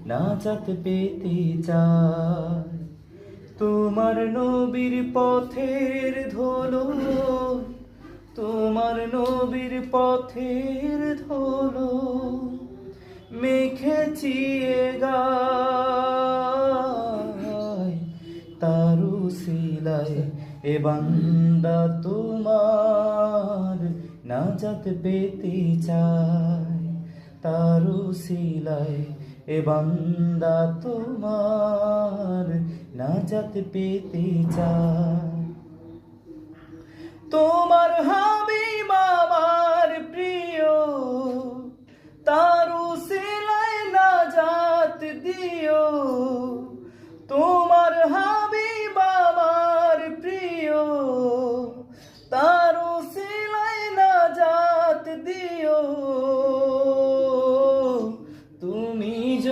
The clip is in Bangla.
নাজাত পেতে চাই। তোমার নবীর পথের ধুলো, তোমার নবীর পথের ধুলো মেখেছি এ গায়, তার উসিলায় এ বান্দা তোমার নাজাত পেতে চায়। তার উসিলায় এ বান্দা তোমার নাজাত পেতে চায়। তোমার হাবিব আমার প্রিয়, তার